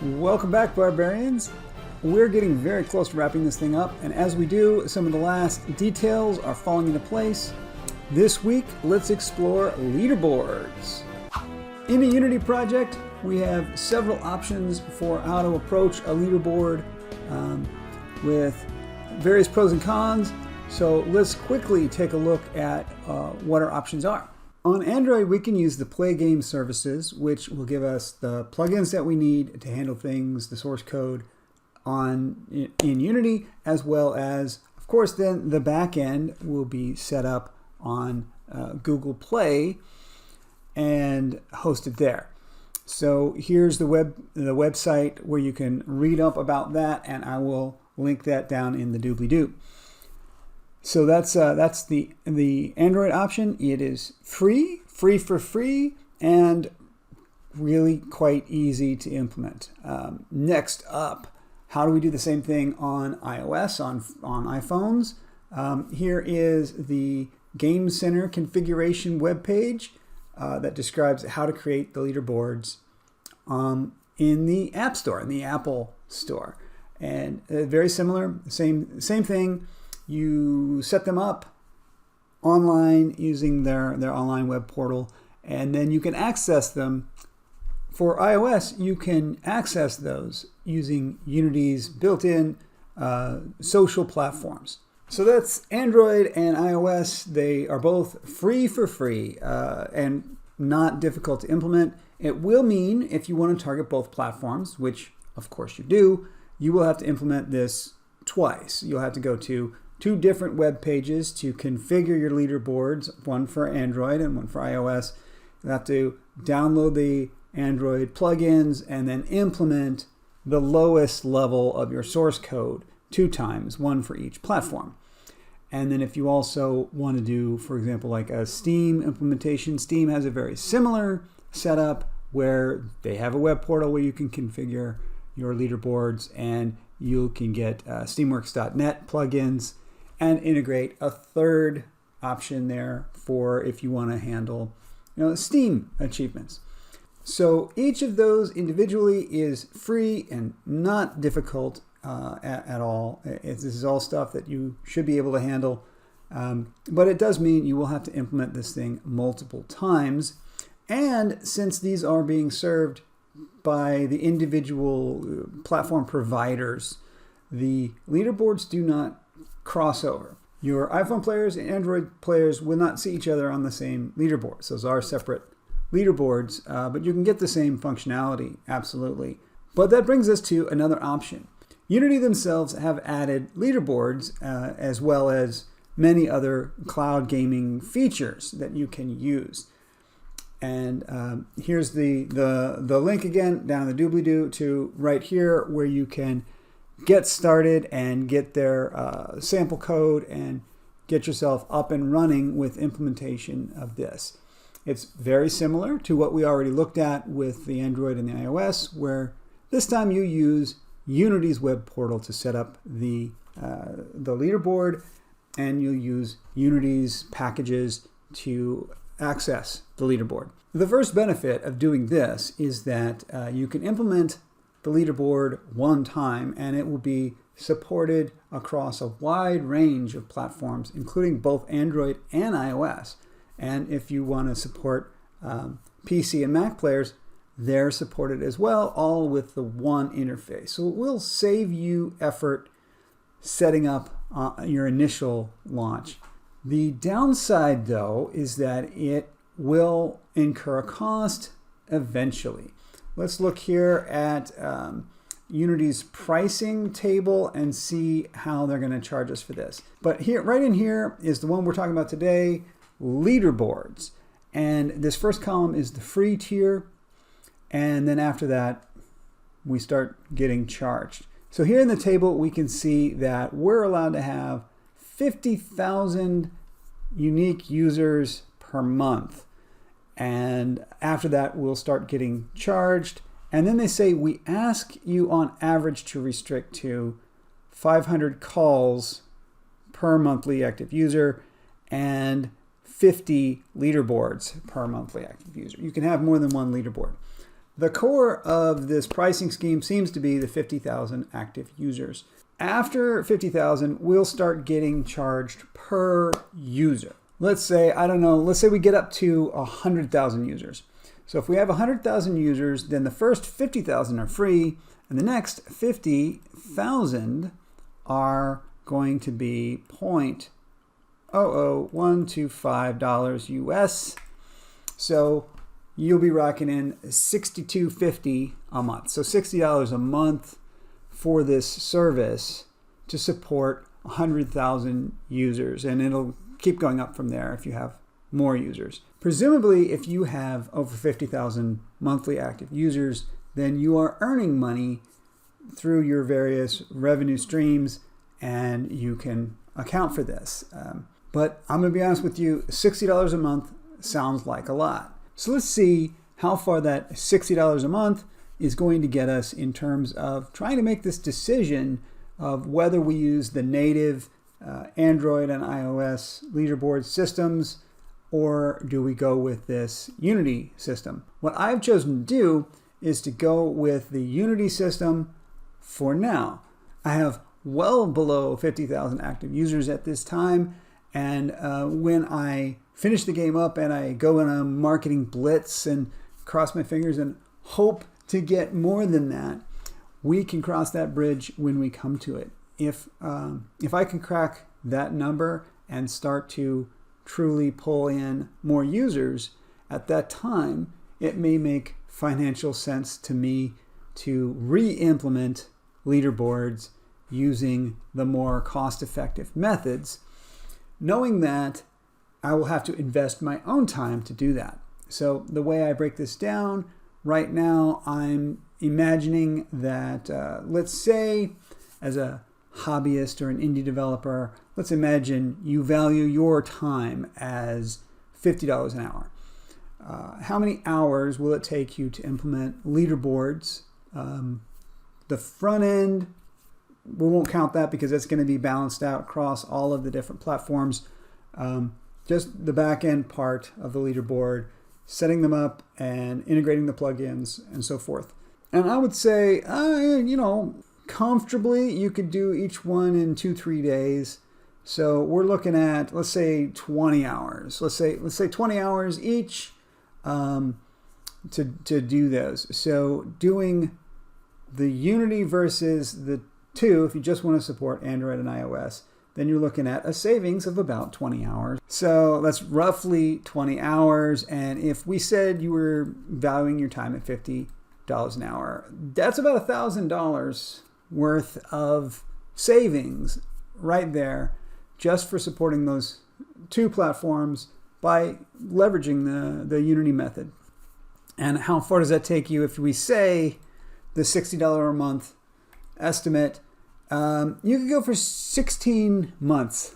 Welcome back, barbarians. We're getting very close to wrapping this thing up, and as we do, some of the last details are falling into place. This week, let's explore leaderboards. In the Unity project, we have several options for how to approach a leaderboard with various pros and cons. So let's quickly take a look at what our options are. On Android, we can use the Play Game services, which will give us the plugins that we need to handle things, the source code in Unity, as well as, of course, then the back end will be set up on Google Play and hosted there. So here's the website where you can read up about that, and I will link that down in the doobly-doo. So that's the Android option. It is free for free, and really quite easy to implement. Next up, how do we do the same thing on iOS, on iPhones? Here is the Game Center configuration webpage that describes how to create the leaderboards in the App Store, in the Apple Store. And very similar, same thing. You set them up online using their online web portal, and then you can access them. For iOS, you can access those using Unity's built-in social platforms. So that's Android and iOS. They are both free for free and not difficult to implement. It will mean if you want to target both platforms, which of course you do, you will have to implement this twice. You'll have to go to two different web pages to configure your leaderboards, one for Android and one for iOS. You'll have to download the Android plugins and then implement the lowest level of your source code 2 times, one for each platform. And then if you also want to do, for example, like a Steam implementation, Steam has a very similar setup where they have a web portal where you can configure your leaderboards, and you can get steamworks.net plugins and integrate a third option there for if you want to handle Steam achievements. So each of those individually is free and not difficult at all. This is all stuff that you should be able to handle, but it does mean you will have to implement this thing multiple times. And since these are being served by the individual platform providers, the leaderboards do not cross over. Your iPhone players and Android players will not see each other on the same leaderboards. Those are separate leaderboards, but you can get the same functionality, absolutely. But that brings us to another option. Unity themselves have added leaderboards as well as many other cloud gaming features that you can use. And here's the link again down in the doobly-doo to right here where you can get started and get their sample code and get yourself up and running with implementation of this. It's very similar to what we already looked at with the Android and the iOS, where this time you use Unity's web portal to set up the leaderboard, and you'll use Unity's packages to access the leaderboard. The first benefit of doing this is that you can implement the leaderboard one time, and it will be supported across a wide range of platforms, including both Android and iOS. And if you want to support PC and Mac players, they're supported as well, all with the one interface. So it will save you effort setting up your initial launch. The downside, though, is that it will incur a cost eventually. Let's look here at Unity's pricing table and see how they're going to charge us for this. But here, right in here, is the one we're talking about today, Leaderboards. And this first column is the free tier. And then after that, we start getting charged. So here in the table, we can see that we're allowed to have 50,000 unique users per month. And after that, we'll start getting charged. And then they say, we ask you on average to restrict to 500 calls per monthly active user and 50 leaderboards per monthly active user. You can have more than one leaderboard. The core of this pricing scheme seems to be the 50,000 active users. After 50,000, we'll start getting charged per user. Let's say, I don't know, let's say we get up to 100,000 users. So if we have 100,000 users, then the first 50,000 are free, and the next 50,000 are going to be $0.00125 US. So you'll be rocking in $62.50 a month. So $60 a month for this service to support 100,000 users, and it'll keep going up from there if you have more users. Presumably, if you have over 50,000 monthly active users, then you are earning money through your various revenue streams, and you can account for this. But I'm going to be honest with you, $60 a month sounds like a lot. So let's see how far that $60 a month is going to get us in terms of trying to make this decision of whether we use the native Android and iOS leaderboard systems, or do we go with this Unity system? What I've chosen to do is to go with the Unity system for now. I have well below 50,000 active users at this time, and when I finish the game up and I go in a marketing blitz and cross my fingers and hope to get more than that, we can cross that bridge when we come to it. If I can crack that number and start to truly pull in more users, at that time, it may make financial sense to me to re-implement leaderboards using the more cost-effective methods, knowing that I will have to invest my own time to do that. So the way I break this down, right now I'm imagining that, let's say as a hobbyist or an indie developer, let's imagine you value your time as $50 an hour. How many hours will it take you to implement leaderboards? The front end, we won't count that because it's going to be balanced out across all of the different platforms. Just the back end part of the leaderboard, setting them up and integrating the plugins and so forth. And I would say, comfortably, you could do each one in 2-3 days. So we're looking at, let's say 20 hours. Let's say 20 hours each to do those. So doing the Unity versus the two, if you just want to support Android and iOS, then you're looking at a savings of about 20 hours. So that's roughly 20 hours. And if we said you were valuing your time at $50 an hour, that's about $1,000 worth of savings right there just for supporting those two platforms by leveraging the Unity method. And how far does that take you if we say the $60 a month estimate? You could go for 16 months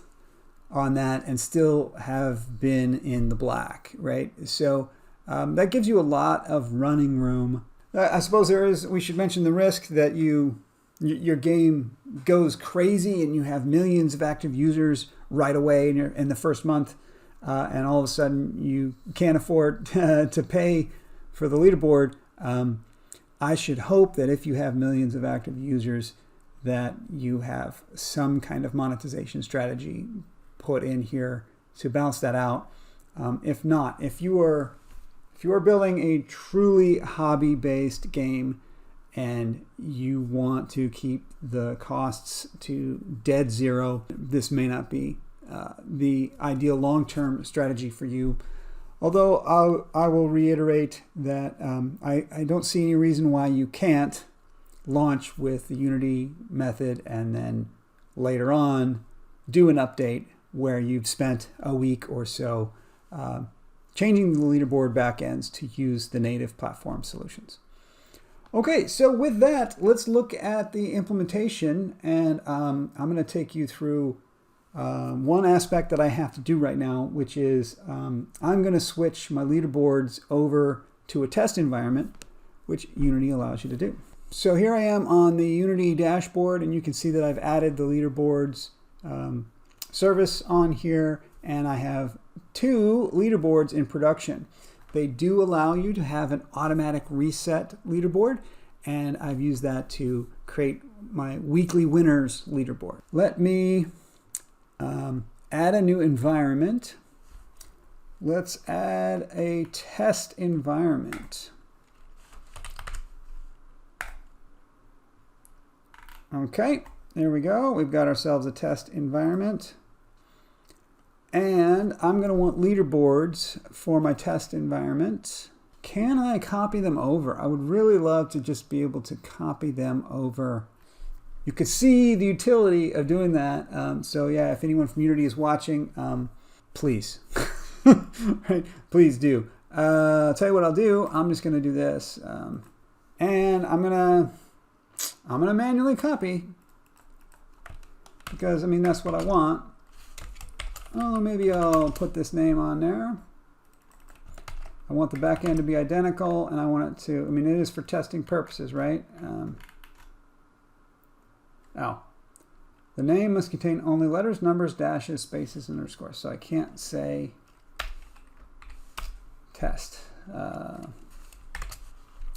on that and still have been in the black, right? So that gives you a lot of running room. I suppose we should mention the risk that your game goes crazy and you have millions of active users right away in the first month, and all of a sudden you can't afford to pay for the leaderboard. I should hope that if you have millions of active users, that you have some kind of monetization strategy put in here to balance that out. If not, if you are building a truly hobby-based game and you want to keep the costs to dead zero, this may not be the ideal long-term strategy for you. Although I will reiterate that I don't see any reason why you can't launch with the Unity method and then later on do an update where you've spent a week or so changing the leaderboard backends to use the native platform solutions. Okay, so with that, let's look at the implementation, and I'm going to take you through one aspect that I have to do right now, which is I'm going to switch my leaderboards over to a test environment, which Unity allows you to do. So here I am on the Unity dashboard, and you can see that I've added the leaderboards service on here, and I have 2 leaderboards in production. they do allow you to have an automatic reset leaderboard, and I've used that to create my weekly winners leaderboard. Let me add a new environment. Let's add a test environment. Okay, there we go. We've got ourselves a test environment. And I'm going to want leaderboards for my test environment. Can I copy them over? I would really love to just be able to copy them over. You could see the utility of doing that. So yeah, if anyone from Unity is watching, please, right? Please do. I'll tell you what I'll do. I'm just going to do this, and I'm gonna manually copy, because I mean that's what I want. Oh, maybe I'll put this name on there. I want the back end to be identical, and I want it to, I mean, it is for testing purposes, right? The name must contain only letters, numbers, dashes, spaces, and underscores. So I can't say test. I'll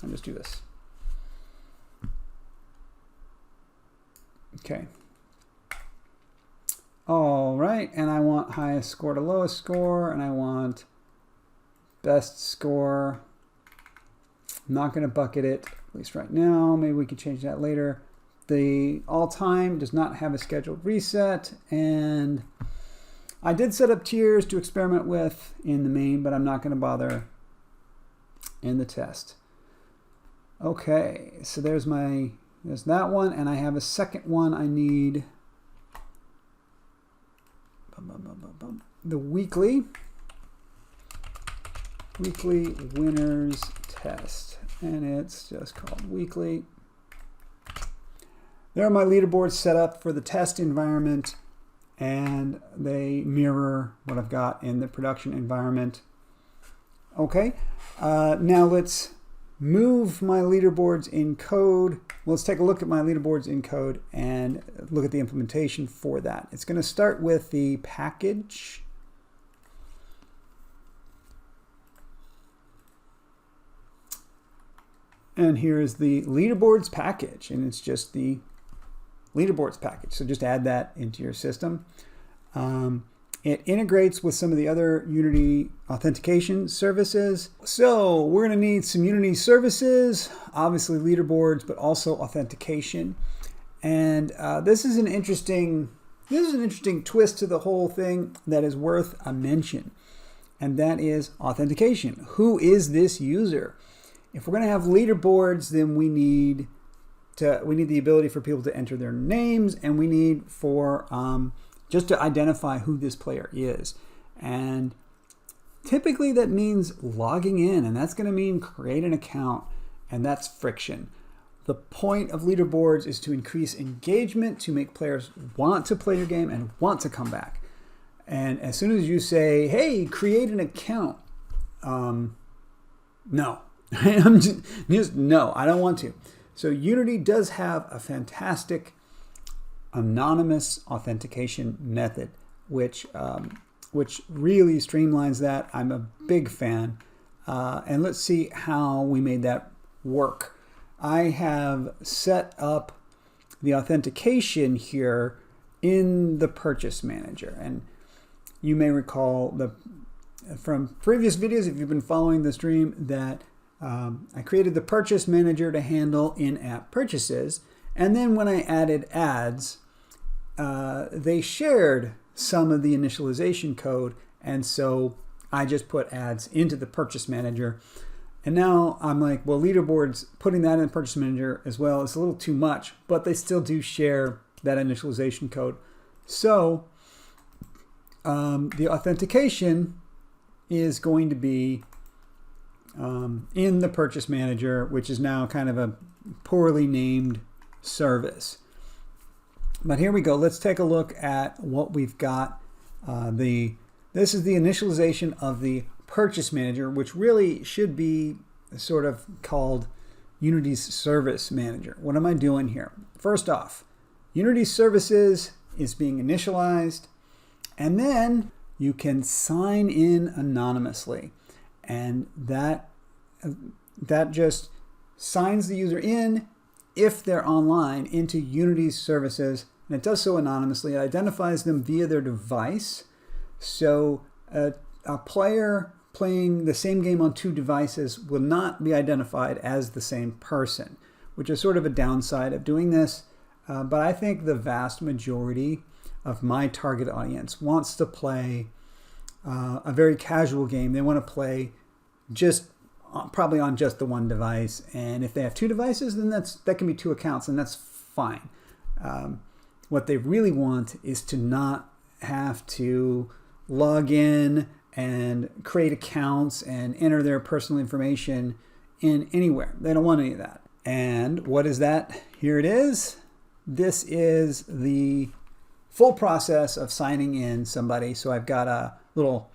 just do this. Okay. All right, and I want highest score to lowest score, and I want best score. I'm not going to bucket it, at least right now. Maybe we can change that later. The all-time does not have a scheduled reset, and I did set up tiers to experiment with in the main, but I'm not going to bother in the test. Okay, so there's that one, and I have a second one I need. The weekly winners test, and it's just called weekly. There are my leaderboards set up for the test environment, and they mirror what I've got in the production environment. Okay, now let's move my leaderboards in code. Let's take a look at my leaderboards in code and look at the implementation for that. It's going to start with the package. And here's the leaderboards package, and it's just the leaderboards package. So just add that into your system. It integrates with some of the other Unity authentication services. So we're going to need some Unity services, obviously leaderboards, but also authentication. And this is an interesting twist to the whole thing that is worth a mention, and that is authentication. Who is this user? If we're going to have leaderboards, then we need the ability for people to enter their names, and we need for just to identify who this player is. And typically that means logging in, and that's going to mean create an account, and that's friction. The point of leaderboards is to increase engagement, to make players want to play your game and want to come back. And as soon as you say, hey, create an account, no. I'm just no, I don't want to. So Unity does have a fantastic anonymous authentication method, which really streamlines that. I'm a big fan. And let's see how we made that work. I have set up the authentication here in the purchase manager. And you may recall from previous videos, if you've been following the stream, that I created the purchase manager to handle in-app purchases. And then when I added ads, they shared some of the initialization code. And so I just put ads into the purchase manager. And now I'm like, well, leaderboards, putting that in the purchase manager as well is a little too much, but they still do share that initialization code. So the authentication is going to be in the purchase manager, which is now kind of a poorly named service. But here we go. Let's take a look at what we've got. This is the initialization of the purchase manager, which really should be sort of called Unity's service manager. What am I doing here? First off, Unity services is being initialized, and then you can sign in anonymously. and that just signs the user in if they're online into Unity's services, and it does so anonymously. It identifies them via their device. So a player playing the same game on two devices will not be identified as the same person, which is sort of a downside of doing this. But I think the vast majority of my target audience wants to play a very casual game. They want to play just probably on just the one device, and if they have two devices, then that can be two accounts, and that's fine. What they really want is to not have to log in and create accounts and enter their personal information in anywhere. They don't want any of that. And what is that? Here it is. This is the full process of signing in somebody. So I've got a little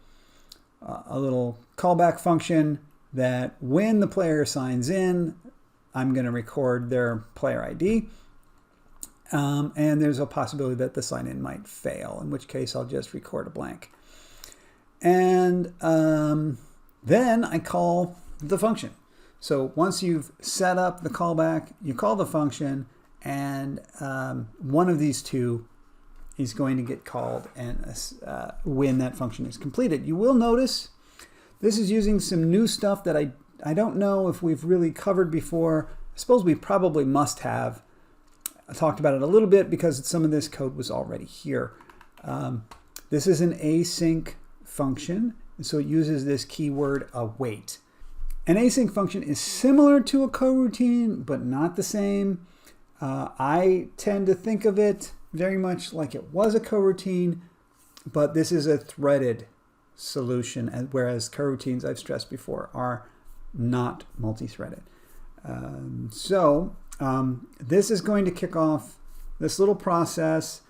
callback function that when the player signs in, I'm going to record their player ID. And there's a possibility that the sign-in might fail, in which case I'll just record a blank. And then I call the function. So once you've set up the callback, you call the function, and one of these two is going to get called and when that function is completed. You will notice this is using some new stuff that I don't know if we've really covered before. I suppose we probably must have. I talked about it a little bit because some of this code was already here. This is an async function, and so it uses this keyword await. An async function is similar to a coroutine, but not the same. I tend to think of it very much like it was a coroutine, but this is a threaded solution, whereas coroutines, I've stressed before, are not multi-threaded. This is going to kick off this little process,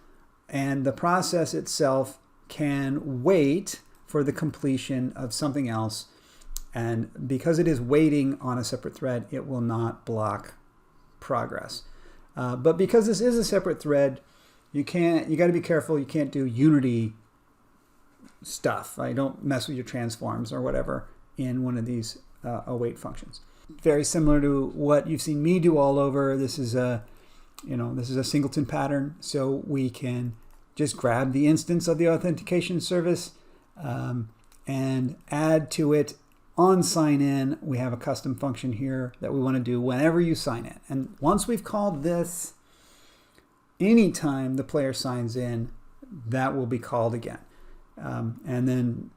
and the process itself can wait for the completion of something else. And because it is waiting on a separate thread, it will not block progress. But because this is a separate thread, you got to be careful. You can't do Unity stuff. Right? Don't mess with your transforms or whatever in one of these await functions. Very similar to what you've seen me do all over. This is a singleton pattern, so we can just grab the instance of the authentication service and add to it on sign in. We have a custom function here that we want to do whenever you sign in. And once we've called this, anytime the player signs in, that will be called again. And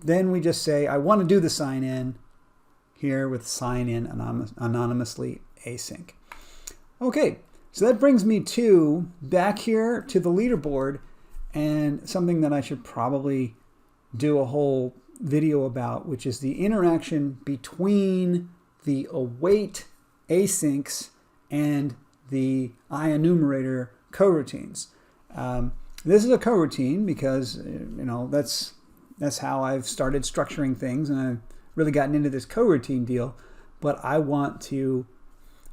then we just say, I want to do the sign in here with sign in anonymously async. Okay, so that brings me back here to the leaderboard, and something that I should probably do a whole video about, which is the interaction between the await asyncs and the IEnumerator coroutines. This is a coroutine because that's how I've started structuring things, and I've really gotten into this coroutine deal. But I want to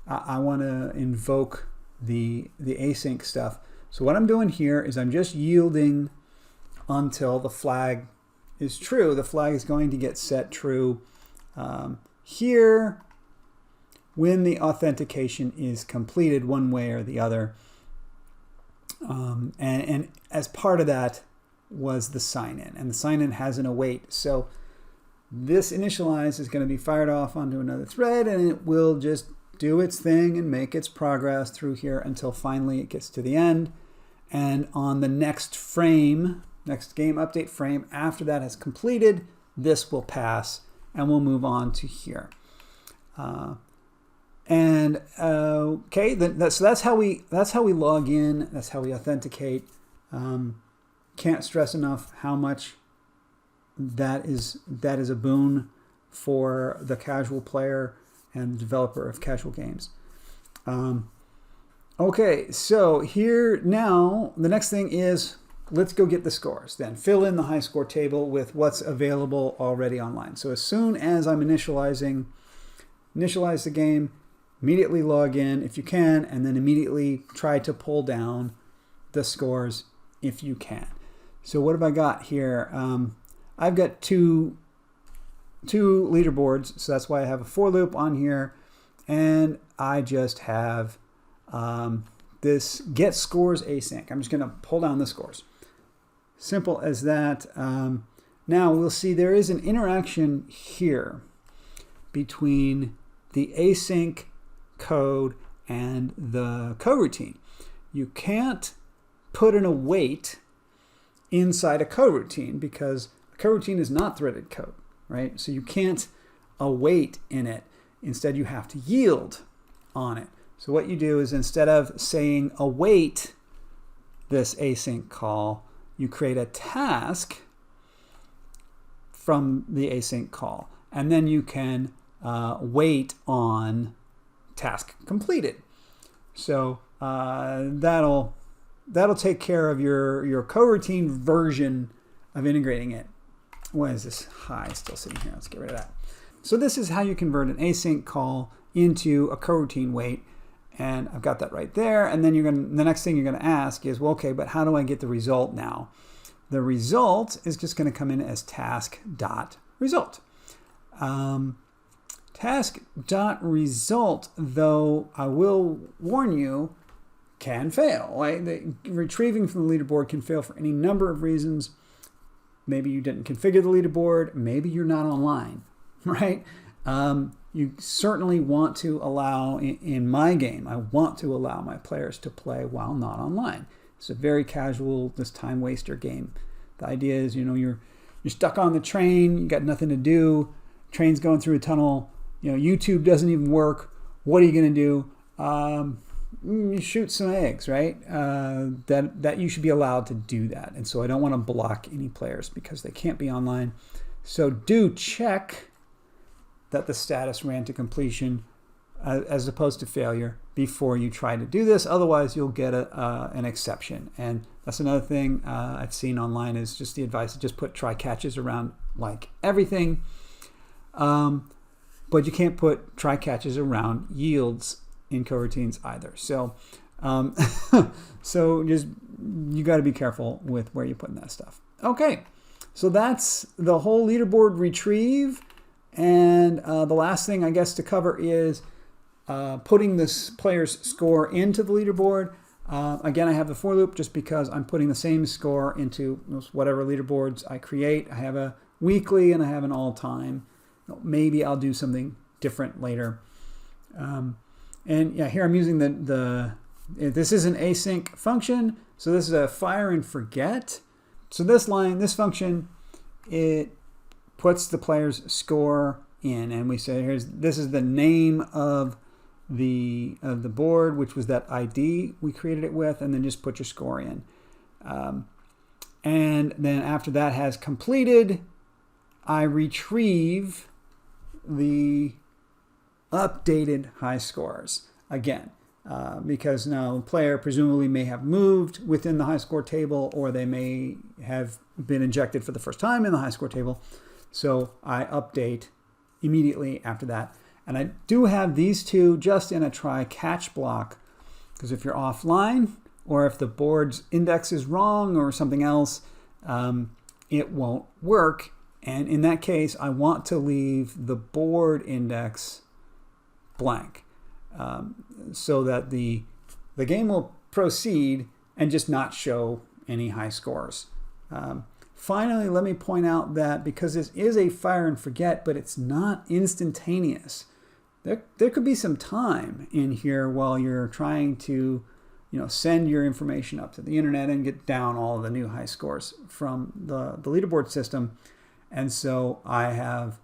invoke the async stuff. So what I'm doing here is I'm just yielding until the flag is true. The flag is going to get set true here when the authentication is completed one way or the other. And as part of that was the sign-in, and the sign-in has an await. So this initialize is going to be fired off onto another thread, and it will just do its thing and make its progress through here until finally it gets to the end. And on the next frame, next game update frame, after that has completed, this will pass, and we'll move on to here. Okay, so that's how we log in. That's how we authenticate. Can't stress enough how much that is a boon for the casual player and the developer of casual games. Okay, so here now, the next thing is, let's go get the scores. Then fill in the high score table with what's available already online. So as soon as I'm initialize the game, immediately log in if you can, and then immediately try to pull down the scores if you can. So what have I got here? I've got two two leaderboards, so that's why I have a for loop on here, and I just have this GetScoresAsync. I'm just going to pull down the scores. Simple as that. Now we'll see there is an interaction here between the async code and the coroutine. You can't put an await inside a coroutine because a coroutine is not threaded code, right? So you can't await in it. Instead, you have to yield on it. So what you do is instead of saying await this async call, you create a task from the async call, and then you can wait on task completed. So that'll take care of your coroutine version of integrating it. Why is this high still sitting here? Let's get rid of that. So this is how you convert an async call into a coroutine wait, and I've got that right there. And then the next thing you're going to ask is, well, okay, but how do I get the result now? The result is just going to come in as task.result. Task.result, though, I will warn you, can fail. Right? Retrieving from the leaderboard can fail for any number of reasons. Maybe you didn't configure the leaderboard. Maybe you're not online, right? You certainly want to allow, in my game, I want to allow my players to play while not online. It's a very casual, this time waster game. The idea is, you're stuck on the train, you got nothing to do, train's going through a tunnel, YouTube doesn't even work. What are you going to do? You shoot some eggs, right? That you should be allowed to do that. And so I don't want to block any players because they can't be online. So do check that the status ran to completion as opposed to failure before you try to do this. Otherwise, you'll get an exception. And that's another thing I've seen online is just the advice to just put try catches around like everything. But you can't put try catches around yields in coroutines either. So, so just you got to be careful with where you're putting that stuff. Okay, so that's the whole leaderboard retrieve. And the last thing I guess to cover is putting this player's score into the leaderboard. Again, I have the for loop just because I'm putting the same score into whatever leaderboards I create. I have a weekly and I have an all-time. Maybe I'll do something different later. And yeah, here I'm using this is an async function. So this is a fire and forget. So this function, it puts the player's score in, and we say this is the name of the board, which was that ID we created it with, and then just put your score in. And then after that has completed, I retrieve the updated high scores again, because now the player presumably may have moved within the high score table, or they may have been injected for the first time in the high score table. So I update immediately after that. And I do have these two just in a try catch block, because if you're offline or if the board's index is wrong or something else, it won't work. And in that case, I want to leave the board index blank, so that the game will proceed and just not show any high scores. Finally, let me point out that because this is a fire and forget, but it's not instantaneous, there could be some time in here while you're trying to send your information up to the internet and get down all the new high scores from the leaderboard system. And so I have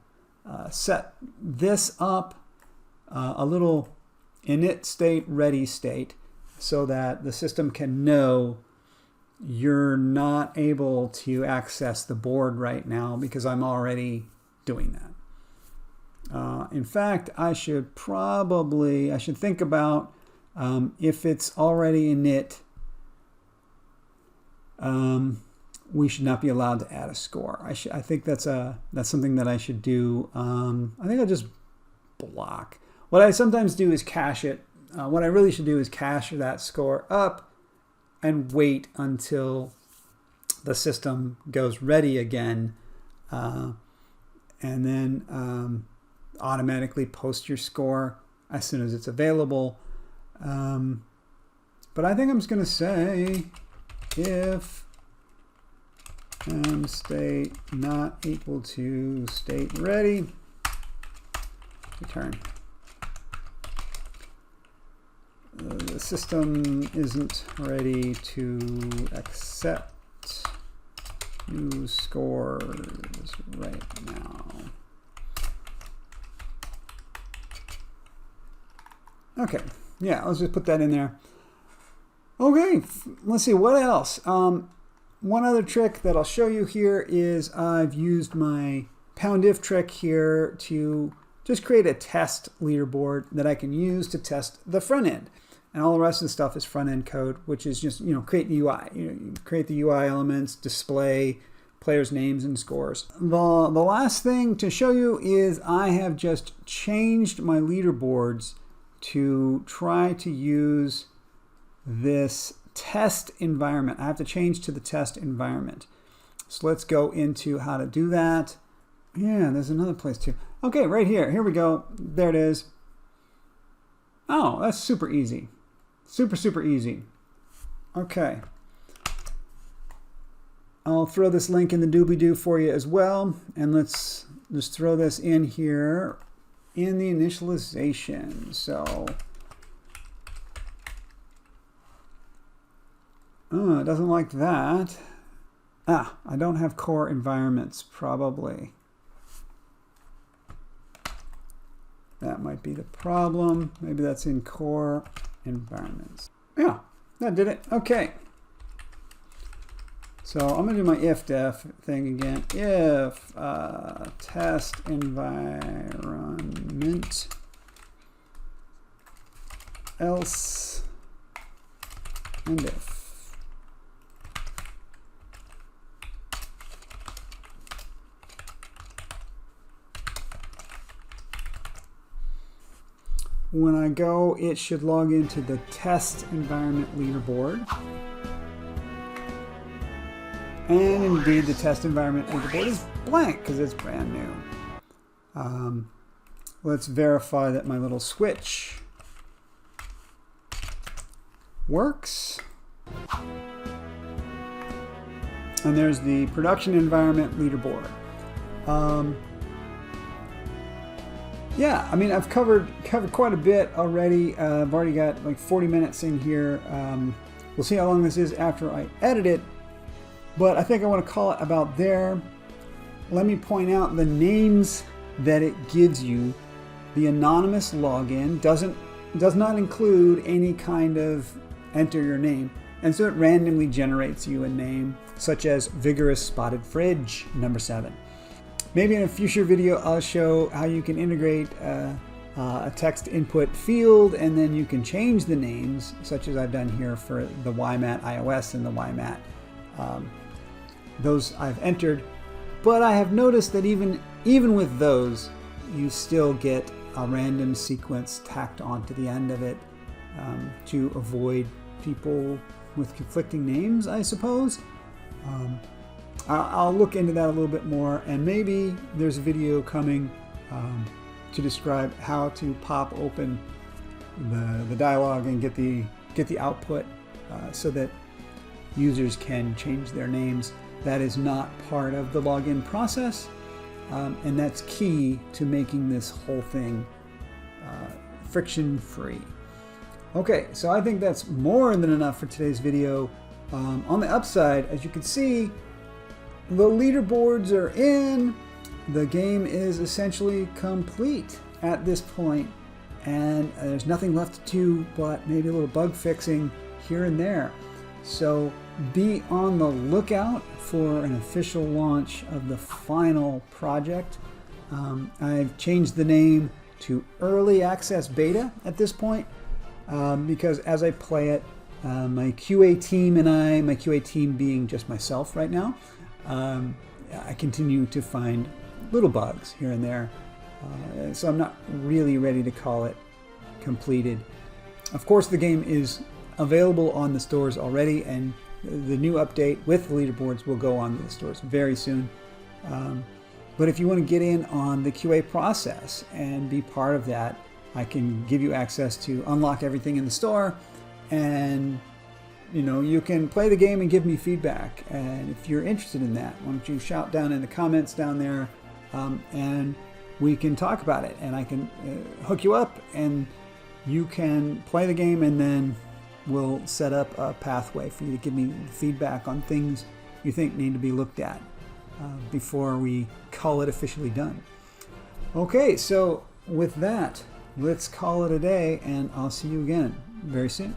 set this up a little init state, ready state, so that the system can know you're not able to access the board right now because I'm already doing that. In fact, I should think about if it's already init, we should not be allowed to add a score. I think that's something that I should do. I think I'll just block. What I sometimes do is cache it. What I really should do is cache that score up and wait until the system goes ready again, and then automatically post your score as soon as it's available. But I think I'm just going to say if state not equal to state ready, return. The system isn't ready to accept new scores right now. Okay, yeah, let's just put that in there. Okay, let's see, what else? One other trick that I'll show you here is I've used my pound-if trick here to just create a test leaderboard that I can use to test the front end. And all the rest of the stuff is front-end code, which is just, create the UI. You create the UI elements, display players' names and scores. The last thing to show you is I have just changed my leaderboards to try to use this test environment. I have to change to the test environment. So let's go into how to do that. Yeah, there's another place too. Okay, right here. Here we go. There it is. Oh, that's super easy. Super easy. Okay. I'll throw this link in the doobly-doo for you as well. And let's just throw this in here in the initialization. So, oh, it doesn't like that. Ah, I don't have core environments, probably. That might be the problem. Maybe that's in core environments. Yeah, that did it. Okay. So I'm going to do my if-def thing again. If test environment else and if. When I go, it should log into the test environment leaderboard. And indeed, the test environment leaderboard is blank because it's brand new. Let's verify that my little switch works. And there's the production environment leaderboard. Yeah, I mean, I've covered quite a bit already. I've already got like 40 minutes in here. We'll see how long this is after I edit it. But I think I want to call it about there. Let me point out the names that it gives you. The anonymous login does not include any kind of enter your name. And so it randomly generates you a name, such as Vigorous Spotted Fridge, number 7. Maybe in a future video, I'll show how you can integrate a text input field, and then you can change the names, such as I've done here for the YMAT iOS and the YMAT. Those I've entered, but I have noticed that even with those, you still get a random sequence tacked onto the end of it to avoid people with conflicting names, I suppose. I'll look into that a little bit more, and maybe there's a video coming to describe how to pop open the dialog and get the output so that users can change their names. That is not part of the login process, and that's key to making this whole thing friction-free. Okay, so I think that's more than enough for today's video. On the upside, as you can see, the leaderboards are in. The game is essentially complete at this point, and there's nothing left to do but maybe a little bug fixing here and there. So be on the lookout for an official launch of the final project. I've changed the name to Early Access Beta at this point because as I play it, my QA team and my QA team being just myself right now, I continue to find little bugs here and there. So I'm not really ready to call it completed. Of course, the game is available on the stores already, and the new update with the leaderboards will go on the stores very soon. But if you want to get in on the QA process and be part of that, I can give you access to unlock everything in the store, and you can play the game and give me feedback. And if you're interested in that, why don't you shout down in the comments down there, and we can talk about it, and I can hook you up, and you can play the game, and then we'll set up a pathway for you to give me feedback on things you think need to be looked at before we call it officially done. Okay, so with that, let's call it a day, and I'll see you again very soon.